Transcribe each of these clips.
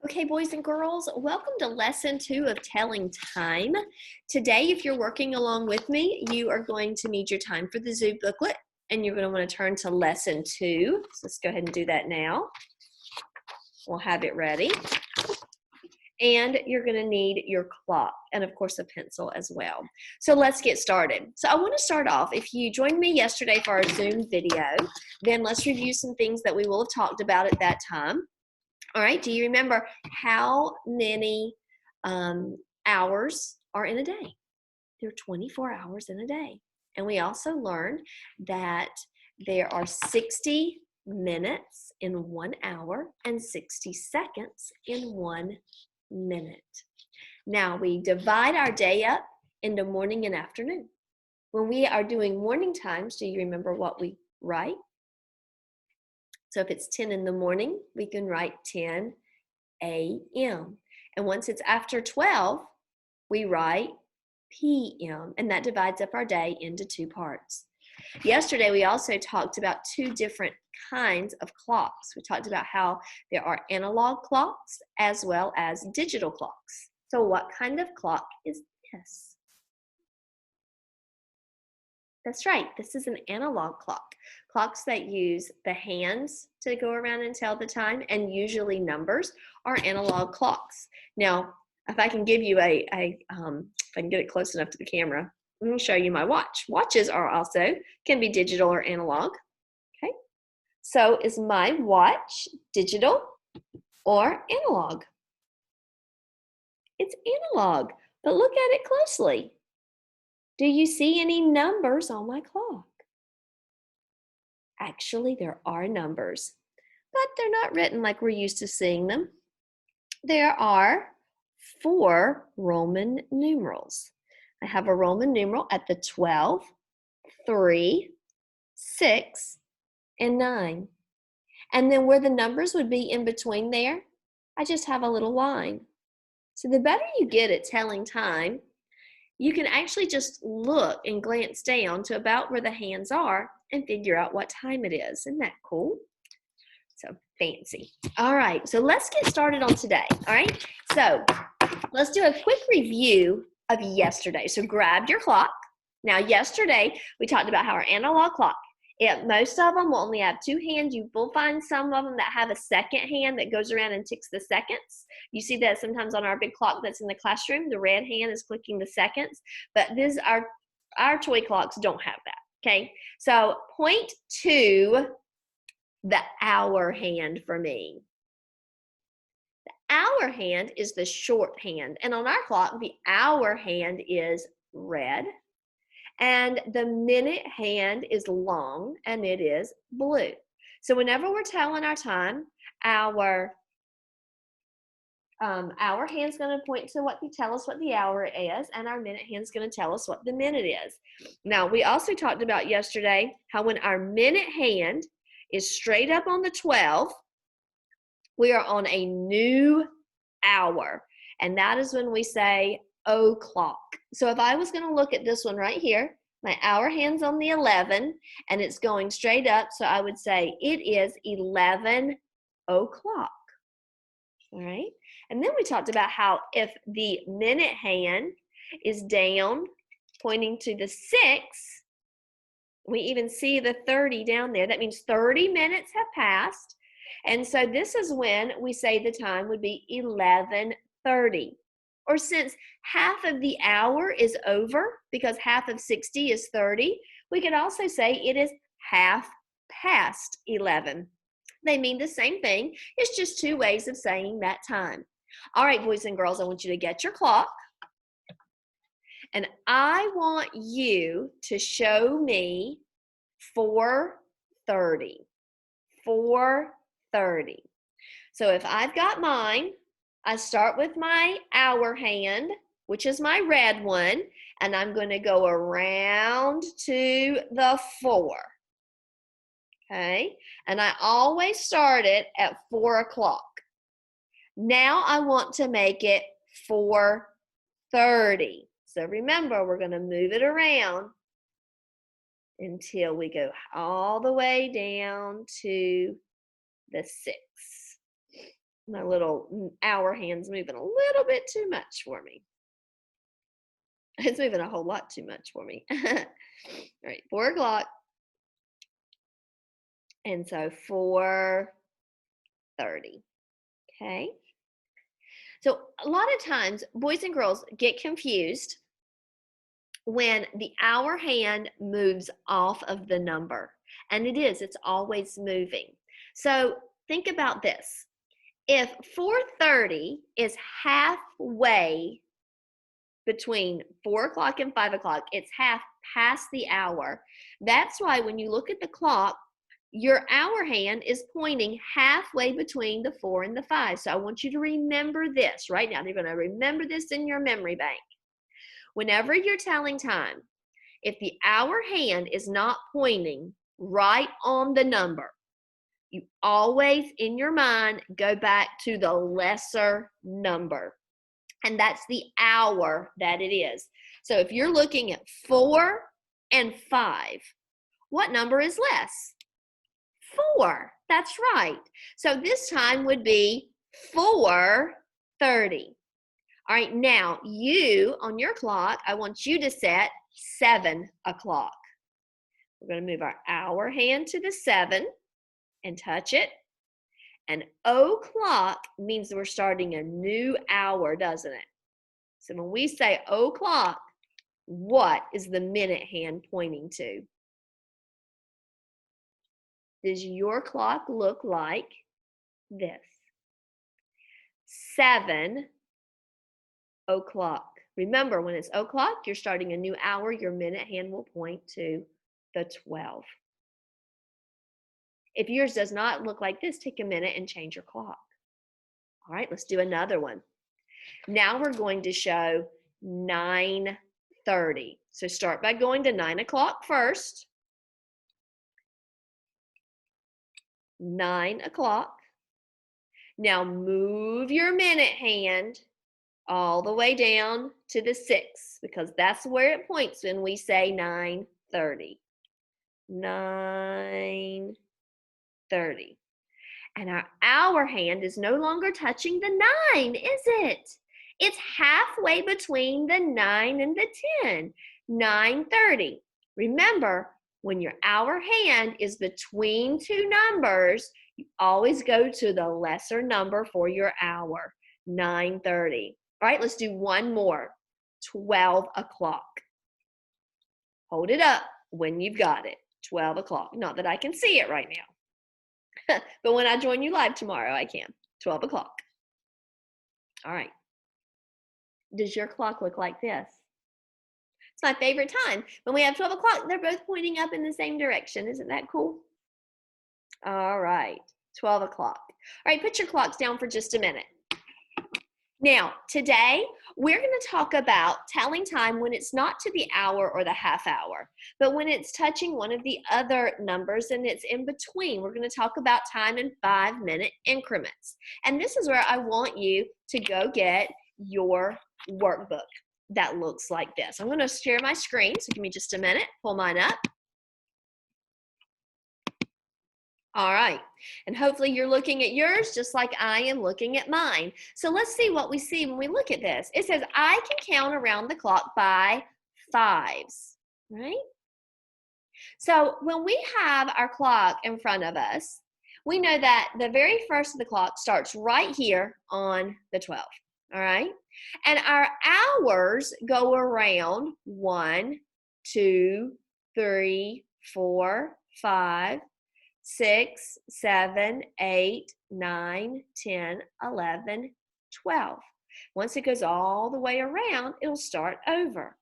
Okay, boys and girls, welcome to lesson 2 of telling time. Today, if you're working along with me, you are going to need your time for the zoo booklet, and you're going to want to turn to lesson 2. So let's go ahead and do that now. We'll have it ready. And you're going to need your clock and, of course, a pencil as well. So let's get started. So I want to start off, if you joined me yesterday for our Zoom video, then let's review some things that we will have talked about at that time. All right, do you remember how many hours are in a day? There are 24 hours in a day. And we also learned that there are 60 minutes in 1 hour and 60 seconds in 1 minute. Now, we divide our day up into morning and afternoon. When we are doing morning times, do you remember what we write? So if it's 10 in the morning, we can write 10 a.m. And once it's after 12, we write p.m. And that divides up our day into 2 parts. Yesterday, we also talked about 2 different kinds of clocks. We talked about how there are analog clocks as well as digital clocks. So what kind of clock is this? That's right, this is an analog clock. Clocks that use the hands to go around and tell the time, and usually numbers, are analog clocks. Now, if I can give you if I can get it close enough to the camera, let me show you my watch. Watches are also, can be digital or analog. Okay, so is my watch digital or analog? It's analog, but look at it closely. Do you see any numbers on my clock? Actually, there are numbers, but they're not written like we're used to seeing them. There are 4 Roman numerals. I have a Roman numeral at the 12, 3, 6, and 9. And then where the numbers would be in between there, I just have a little line. So the better you get at telling time, you can actually just look and glance down to about where the hands are and figure out what time it is. Isn't that cool? So fancy. All right, so let's get started on today. All right, so let's do a quick review of yesterday. So grab your clock. Now, yesterday we talked about how our analog clock, most of them will only have 2 hands. You will find some of them that have a second hand that goes around and ticks the seconds. You see that sometimes on our big clock that's in the classroom. The red hand is clicking the seconds, but our toy clocks don't have that. Okay, so point to the hour hand for me. The hour hand is the short hand, and on our clock, the hour hand is red, and the minute hand is long, and it is blue. So whenever we're telling our time, our hand's going to point to tell us what the hour is, and our minute hand's going to tell us what the minute is. Now, we also talked about yesterday how when our minute hand is straight up on the 12, we are on a new hour, and that is when we say o'clock. So if I was going to look at this one right here, my hour hand's on the 11, and it's going straight up, so I would say it is 11 o'clock. All right, and then we talked about how if the minute hand is down, pointing to the 6, we even see the 30 down there. That means 30 minutes have passed. And so this is when we say the time would be 11:30. Or since half of the hour is over, because half of 60 is 30, we could also say it is half past 11. They mean the same thing. It's just 2 ways of saying that time. All right, boys and girls, I want you to get your clock. And I want you to show me 4:30. 4:30. So if I've got mine, I start with my hour hand, which is my red one, and I'm going to go around to the 4. Okay, and I always start it at 4 o'clock. Now I want to make it 4:30. So remember, we're going to move it around until we go all the way down to the 6. My little hour hand's moving a little bit too much for me. It's moving a whole lot too much for me. All right, 4 o'clock. And so 4:30. Okay. So a lot of times boys and girls get confused when the hour hand moves off of the number. And it's always moving. So think about this. If 4:30 is halfway between 4 o'clock and 5 o'clock, it's half past the hour. That's why when you look at the clock, your hour hand is pointing halfway between the 4 and the 5. So I want you to remember this right now. You're going to remember this in your memory bank. Whenever you're telling time, if the hour hand is not pointing right on the number, you always in your mind go back to the lesser number. And that's the hour that it is. So if you're looking at 4 and 5, what number is less? 4. That's right. So this time would be 4:30. All right, now you, on your clock, I want you to set 7 o'clock. We're going to move our hour hand to the 7 and touch it. And o'clock means we're starting a new hour, doesn't it? So when we say o'clock, what is the minute hand pointing to? Does your clock look like this? 7 o'clock. Remember, when it's o'clock, you're starting a new hour. Your minute hand will point to the 12. If yours does not look like this, take a minute and change your clock. All right, let's do another one. Now we're going to show 9:30. So start by going to 9 o'clock first. 9 o'clock. Now move your minute hand all the way down to the 6 because that's where it points when we say 9:30. 9:30. And our hour hand is no longer touching the 9, is it? It's halfway between the 9 and the 10. 9:30. Remember, when your hour hand is between two numbers, you always go to the lesser number for your hour. 9:30. All right, let's do one more. 12 o'clock. Hold it up when you've got it. 12 o'clock. Not that I can see it right now. But when I join you live tomorrow, I can. 12 o'clock. All right. Does your clock look like this? It's my favorite time. When we have 12 o'clock, they're both pointing up in the same direction. Isn't that cool? All right. 12 o'clock. All right, put your clocks down for just a minute. Now, today, we're going to talk about telling time when it's not to the hour or the half hour, but when it's touching one of the other numbers and it's in between. We're going to talk about time in 5-minute increments. And this is where I want you to go get your workbook that looks like this. I'm going to share my screen, so give me just a minute. Pull mine up. All right, and hopefully you're looking at yours just like I am looking at mine. So let's see what we see when we look at this. It says, I can count around the clock by 5s, right? So when we have our clock in front of us, we know that the very first of the clock starts right here on the 12, all right? And our hours go around 1, 2, 3, 4, 5, 6, 7, 8, 9, 10, 11, 12. Once it goes all the way around, it'll start over.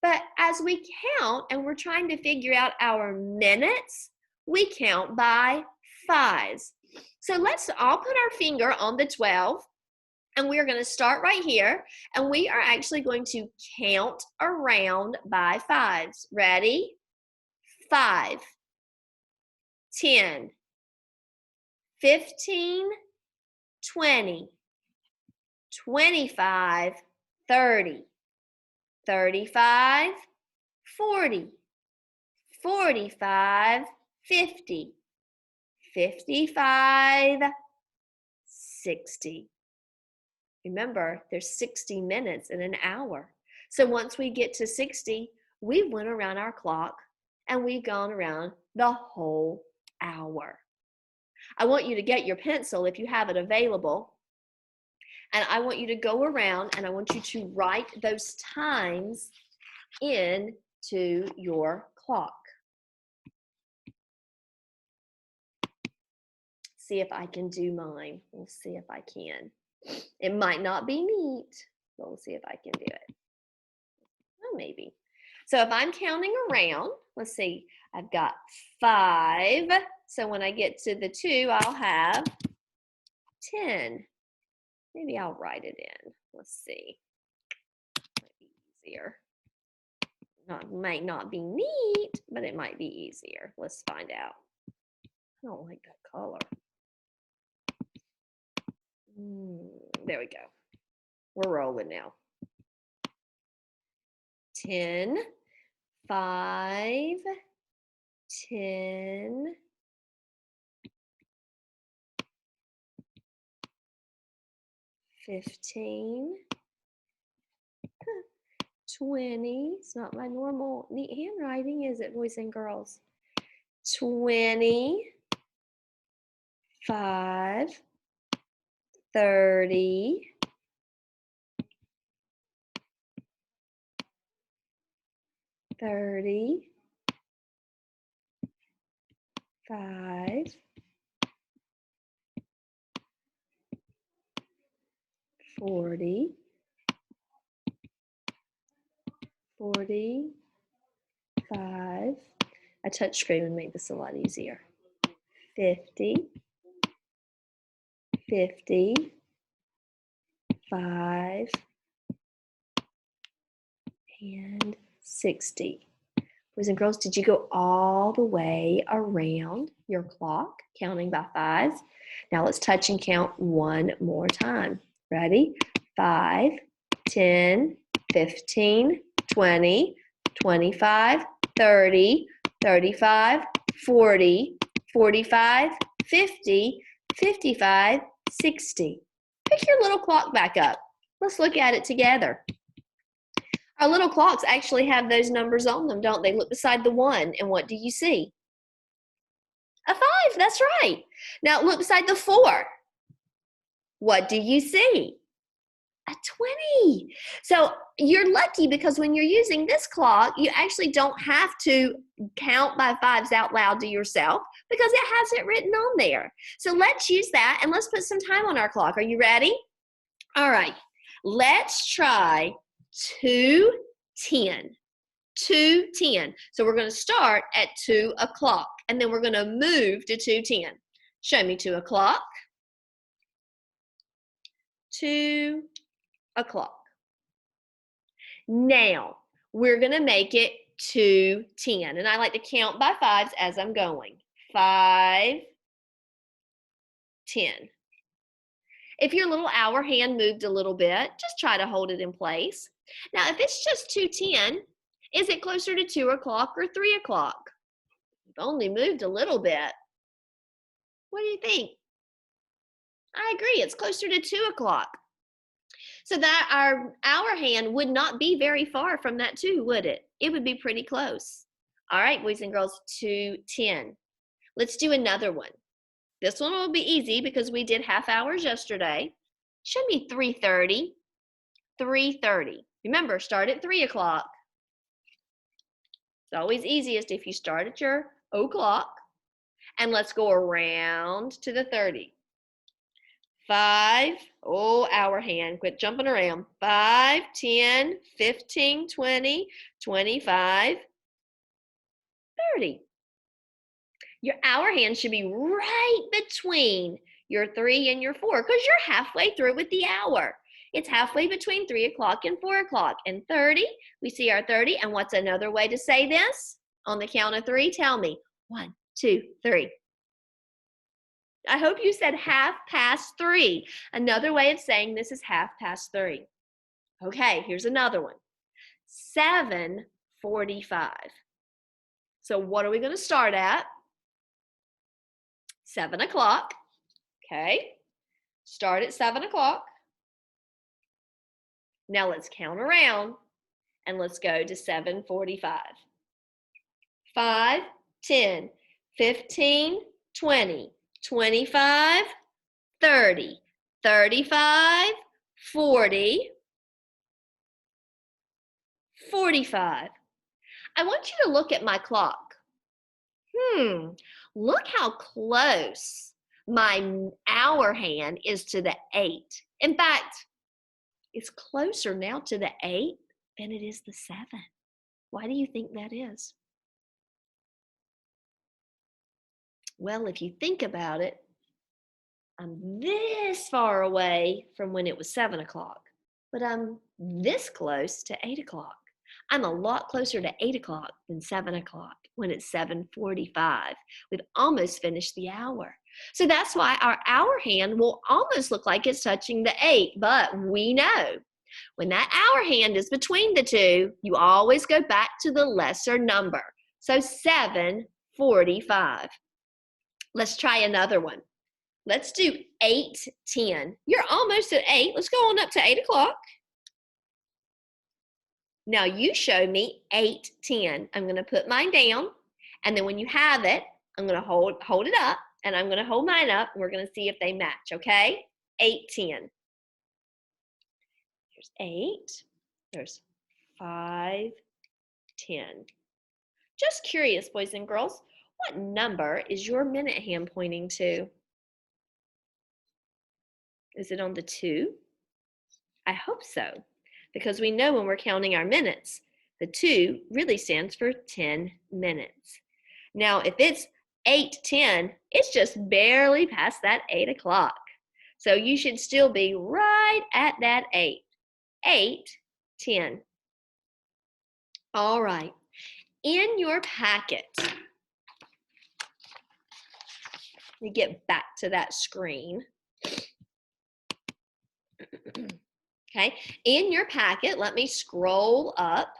But as we count and we're trying to figure out our minutes, we count by 5s. So let's all put our finger on the 12, and we're going to start right here, and we are actually going to count around by 5s. Ready? 5. 10, 15, 20, 25, 30, 35, 40, 45, 50, 55, 60. Remember, there's 60 minutes in an hour. So once we get to 60, we went around our clock and we've gone around the whole hour. I want you to get your pencil if you have it available. And I want you to go around and I want you to write those times into your clock. See if I can do mine. We'll see if I can. It might not be neat, but we'll see if I can do it. Oh, maybe. So if I'm counting around, let's see, I've got 5. So when I get to the 2, I'll have 10. Maybe I'll write it in. Let's see. Might be easier. Might not be neat, but it might be easier. Let's find out. I don't like that color. There we go. We're rolling now. 10, 5, 10, 15, 20. It's not my normal neat handwriting, is it, boys and girls? 20, 5, 30, 30, 5, 40, 45. A touch screen would make this a lot easier. 50, 55, and 60. Boys and girls, did you go all the way around your clock, counting by 5s? Now let's touch and count one more time. Ready? 5, 10, 15, 20, 25, 30, 35, 40, 45, 50, 55, 60. Pick your little clock back up. Let's look at it together. Our little clocks actually have those numbers on them, don't they? Look beside the 1, and what do you see? A 5, that's right. Now look beside the 4. What do you see? A 20. So you're lucky because when you're using this clock, you actually don't have to count by 5s out loud to yourself because it has it written on there. So let's use that and let's put some time on our clock. Are you ready? All right. Let's try 2:10. 2:10. So we're going to start at 2 o'clock and then we're going to move to 2:10. Show me 2 o'clock. 2 o'clock. Now we're going to make it 2:10. And I like to count by 5s as I'm going. 5, 10. If your little hour hand moved a little bit, just try to hold it in place. Now, if it's just 2:10, is it closer to 2 o'clock or 3 o'clock? You've only moved a little bit. What do you think? I agree, it's closer to 2 o'clock. So that our hour hand would not be very far from that 2, would it? It would be pretty close. All right, boys and girls, 2:10. Let's do another one. This one will be easy because we did half hours yesterday. Show me 3:30. 3:30. Remember, start at 3 o'clock. It's always easiest if you start at your o'clock. And let's go around to the 30. 5, hour hand, quit jumping around. 5, 10, 15, 20, 25, 30. Your hour hand should be right between your 3 and your 4 because you're halfway through with the hour. It's halfway between 3 o'clock and 4 o'clock. And 30, we see our 30. And what's another way to say this? On the count of 3, tell me. 1, 2, 3. I hope you said 3:30. Another way of saying this is 3:30. Okay, here's another one. 7:45. So what are we going to start at? 7 o'clock. Okay. Start at 7 o'clock. Now let's count around and let's go to 7:45. 5, 10, 15, 20, 25, 30, 35, 40, 45. I want you to look at my clock. Look how close my hour hand is to the 8. In fact, it's closer now to the 8 than it is the 7. Why do you think that is? Well, if you think about it, I'm this far away from when it was 7 o'clock, but I'm this close to 8 o'clock. I'm a lot closer to 8 o'clock than 7 o'clock when it's 7:45. We've almost finished the hour. So that's why our hour hand will almost look like it's touching the 8, but we know when that hour hand is between the two, you always go back to the lesser number. So 7:45. Let's try another one. Let's do 8:10. You're almost at 8. Let's go on up to 8 o'clock. Now you show me 8:10. I'm going to put mine down, and then when you have it, I'm going to hold it up, and I'm going to hold mine up, and we're going to see if they match, okay? 8:10. There's 8. There's 5, 10. Just curious, boys and girls, what number is your minute hand pointing to? Is it on the 2? I hope so, because we know when we're counting our minutes, the 2 really stands for 10 minutes. Now, if it's 8:10, it's just barely past that 8 o'clock. So you should still be right at that 8. 8:10. All right. In your packet, let me get back to that screen. Okay, in your packet, let me scroll up.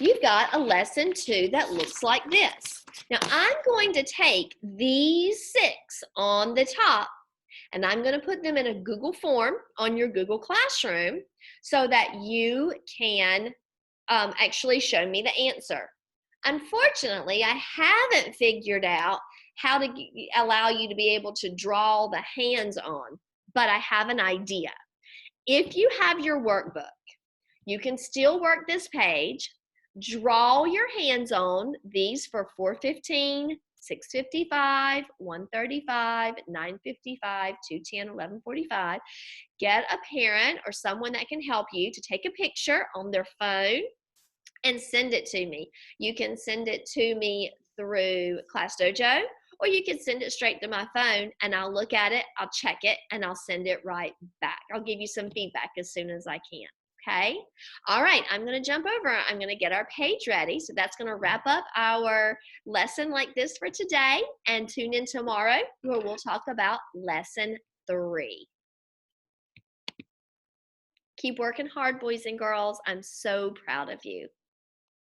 You've got a lesson 2 that looks like this. Now, I'm going to take these 6 on the top, and I'm going to put them in a Google form on your Google Classroom so that you can actually show me the answer. Unfortunately, I haven't figured out how to allow you to be able to draw the hands on, but I have an idea. If you have your workbook, you can still work this page, draw your hands on these for 4:15, 6:55, 1:35, 9:55, 2:10, 11:45. Get a parent or someone that can help you to take a picture on their phone and send it to me. You can send it to me through Class Dojo, or you can send it straight to my phone and I'll look at it, I'll check it, and I'll send it right back. I'll give you some feedback as soon as I can. Okay? All right, I'm going to jump over. I'm going to get our page ready. So that's going to wrap up our lesson like this for today. And tune in tomorrow where we'll talk about lesson 3. Keep working hard, boys and girls. I'm so proud of you.